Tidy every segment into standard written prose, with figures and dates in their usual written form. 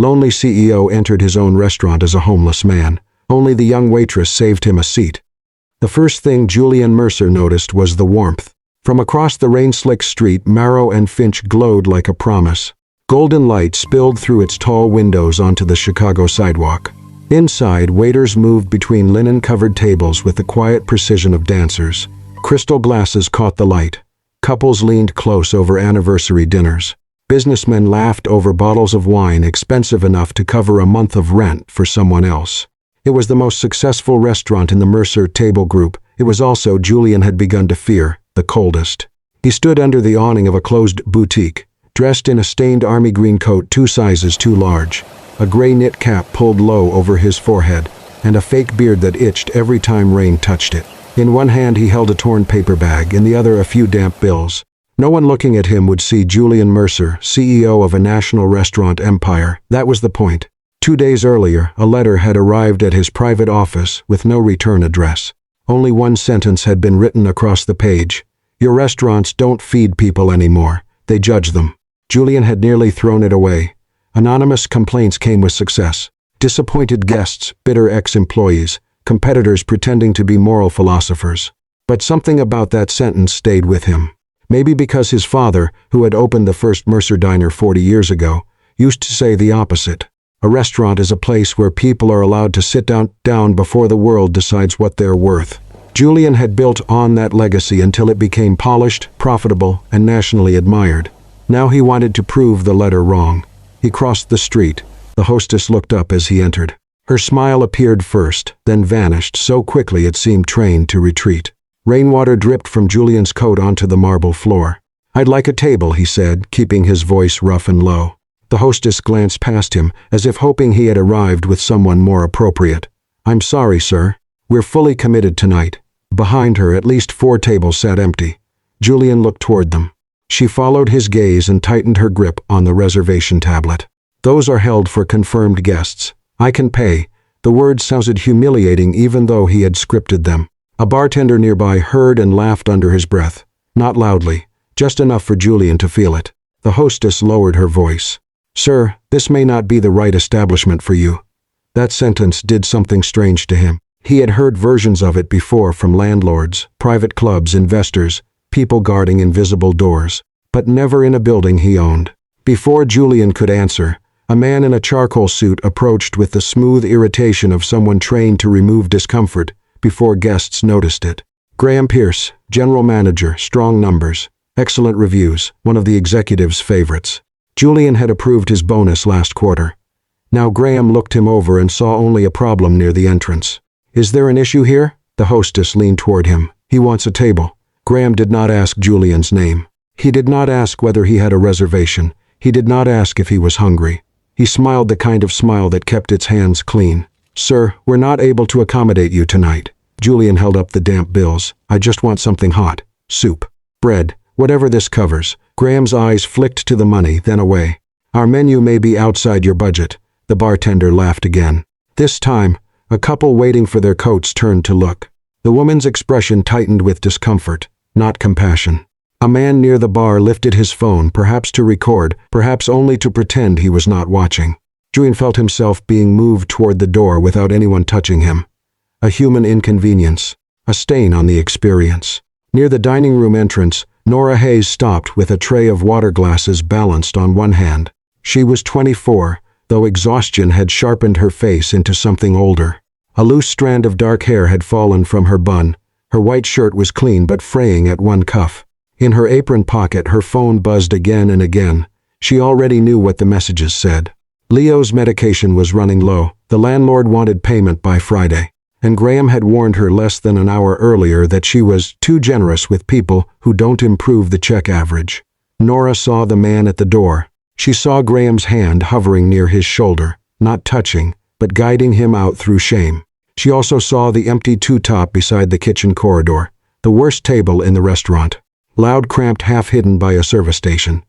Lonely CEO entered his own restaurant as a homeless man. Only the young waitress saved him a seat. The first thing Julian Mercer noticed was the warmth. From across the rain-slicked street, Marrow and Finch glowed like a promise. Golden light spilled through its tall windows onto the Chicago sidewalk. Inside, waiters moved between linen-covered tables with the quiet precision of dancers. Crystal glasses caught the light. Couples leaned close over anniversary dinners. Businessmen laughed over bottles of wine expensive enough to cover a month of rent for someone else. It was the most successful restaurant in the Mercer table group. It was also, Julian had begun to fear, the coldest. He stood under the awning of a closed boutique, dressed in a stained army green coat 2 sizes too large, a gray knit cap pulled low over his forehead, and a fake beard that itched every time rain touched it. In one hand he held a torn paper bag, in the other a few damp bills. No one looking at him would see Julian Mercer, CEO of a national restaurant empire. That was the point. 2 days earlier, a letter had arrived at his private office with no return address. Only one sentence had been written across the page. Your restaurants don't feed people anymore. They judge them. Julian had nearly thrown it away. Anonymous complaints came with success. Disappointed guests, bitter ex-employees, competitors pretending to be moral philosophers. But something about that sentence stayed with him. Maybe because his father, who had opened the first Mercer diner 40 years ago, used to say the opposite. A restaurant is a place where people are allowed to sit down before the world decides what they're worth. Julian had built on that legacy until it became polished, profitable, and nationally admired. Now he wanted to prove the letter wrong. He crossed the street. The hostess looked up as he entered. Her smile appeared first, then vanished so quickly it seemed trained to retreat. Rainwater dripped from Julian's coat onto the marble floor. "I'd like a table," he said, keeping his voice rough and low. The hostess glanced past him, as if hoping he had arrived with someone more appropriate. "I'm sorry, sir. We're fully committed tonight." Behind her, at least 4 tables sat empty. Julian looked toward them. She followed his gaze and tightened her grip on the reservation tablet. "Those are held for confirmed guests. I can pay." The words sounded humiliating even though he had scripted them. A bartender nearby heard and laughed under his breath. Not loudly, just enough for Julian to feel it. The hostess lowered her voice. "Sir, this may not be the right establishment for you." That sentence did something strange to him. He had heard versions of it before from landlords, private clubs, investors, people guarding invisible doors, but never in a building he owned. Before Julian could answer, a man in a charcoal suit approached with the smooth irritation of someone trained to remove discomfort before guests noticed it. Graham Pierce, general manager, strong numbers, excellent reviews, one of the executive's favorites. Julian had approved his bonus last quarter. Now Graham looked him over and saw only a problem near the entrance. "Is there an issue here?" The hostess leaned toward him. "He wants a table." Graham did not ask Julian's name. He did not ask whether he had a reservation. He did not ask if he was hungry. He smiled the kind of smile that kept its hands clean. "Sir, we're not able to accommodate you tonight." Julian held up the damp bills. "I just want something hot. Soup. Bread. Whatever this covers." Graham's eyes flicked to the money, then away. "Our menu may be outside your budget." The bartender laughed again. This time, a couple waiting for their coats turned to look. The woman's expression tightened with discomfort, not compassion. A man near the bar lifted his phone, perhaps to record, perhaps only to pretend he was not watching. Julian felt himself being moved toward the door without anyone touching him. A human inconvenience, a stain on the experience. Near the dining room entrance, Nora Hayes stopped with a tray of water glasses balanced on one hand. She was 24, though exhaustion had sharpened her face into something older. A loose strand of dark hair had fallen from her bun. Her white shirt was clean but fraying at one cuff. In her apron pocket, her phone buzzed again and again. She already knew what the messages said. Leo's medication was running low. The landlord wanted payment by Friday. And Graham had warned her less than an hour earlier that she was too generous with people who don't improve the check average. Nora saw the man at the door. She saw Graham's hand hovering near his shoulder, not touching, but guiding him out through shame. She also saw the empty two-top beside the kitchen corridor, the worst table in the restaurant. Loud, cramped, half hidden by a service station.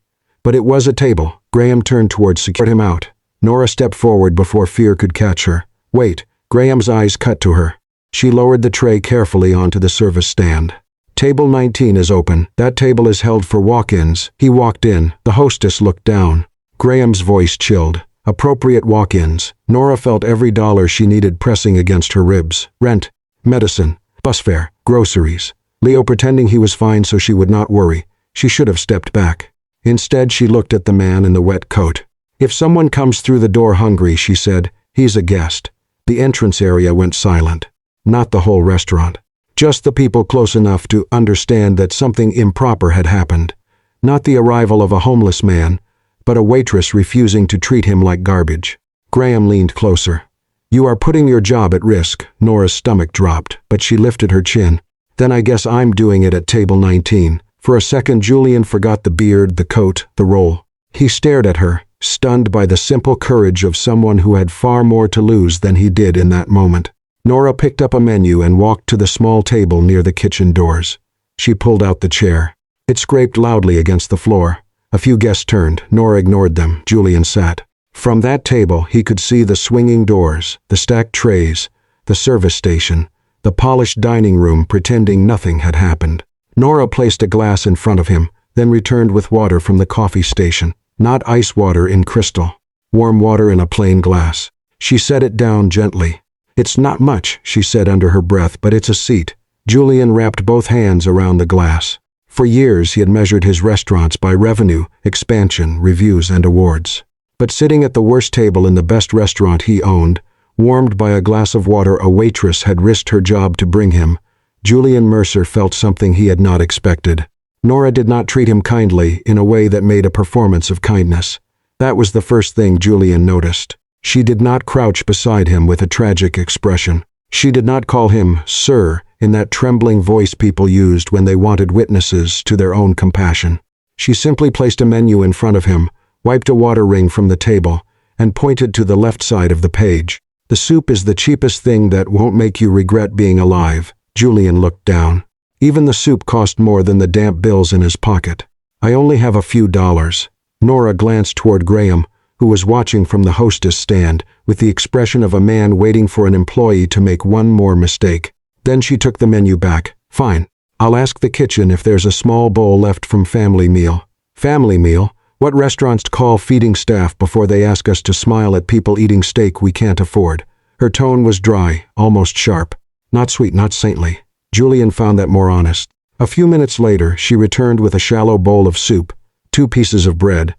But it was a table. Graham turned towards secure him out. Nora stepped forward before fear could catch her. "Wait." Graham's eyes cut to her. She lowered the tray carefully onto the service stand. "Table 19 is open. That table is held for walk-ins." He walked in. The hostess looked down. Graham's voice chilled. appropriate walk-ins. Nora felt every dollar she needed pressing against her ribs. Rent, medicine, bus fare, groceries. Leo pretending he was fine so she would not worry. She should have stepped back. Instead, she looked at the man in the wet coat. If someone comes through the door hungry, she said, he's a guest. The entrance area went silent. Not the whole restaurant. Just the people close enough to understand that something improper had happened. Not the arrival of a homeless man, but a waitress refusing to treat him like garbage. Graham leaned closer. You are putting your job at risk. Nora's stomach dropped, but she lifted her chin. Then I guess I'm doing it at table 19. For a second, Julian forgot the beard, the coat, the role. He stared at her, stunned by the simple courage of someone who had far more to lose than he did in that moment. Nora picked up a menu and walked to the small table near the kitchen doors. She pulled out the chair. It scraped loudly against the floor. A few guests turned. Nora ignored them. Julian sat. From that table, he could see the swinging doors, the stacked trays, the service station, the polished dining room pretending nothing had happened. Nora placed a glass in front of him, then returned with water from the coffee station. Not ice water in crystal. Warm water in a plain glass. She set it down gently. It's not much, she said under her breath, but it's a seat. Julian wrapped both hands around the glass. For years he had measured his restaurants by revenue, expansion, reviews, and awards. But sitting at the worst table in the best restaurant he owned, warmed by a glass of water a waitress had risked her job to bring him, Julian Mercer felt something he had not expected. Nora did not treat him kindly in a way that made a performance of kindness. That was the first thing Julian noticed. She did not crouch beside him with a tragic expression. She did not call him sir in that trembling voice people used when they wanted witnesses to their own compassion. She simply placed a menu in front of him, wiped a water ring from the table, and pointed to the left side of the page. The soup is the cheapest thing that won't make you regret being alive. Julian looked down. Even the soup cost more than the damp bills in his pocket. I only have a few dollars. Nora glanced toward Graham, who was watching from the hostess stand with the expression of a man waiting for an employee to make one more mistake. Then she took the menu back. Fine. I'll ask the kitchen if there's a small bowl left from family meal. Family meal? What restaurants call feeding staff before they ask us to smile at people eating steak we can't afford? Her tone was dry, almost sharp. Not sweet, not saintly. Julian found that more honest. A few minutes later, she returned with a shallow bowl of soup, 2 pieces of bread,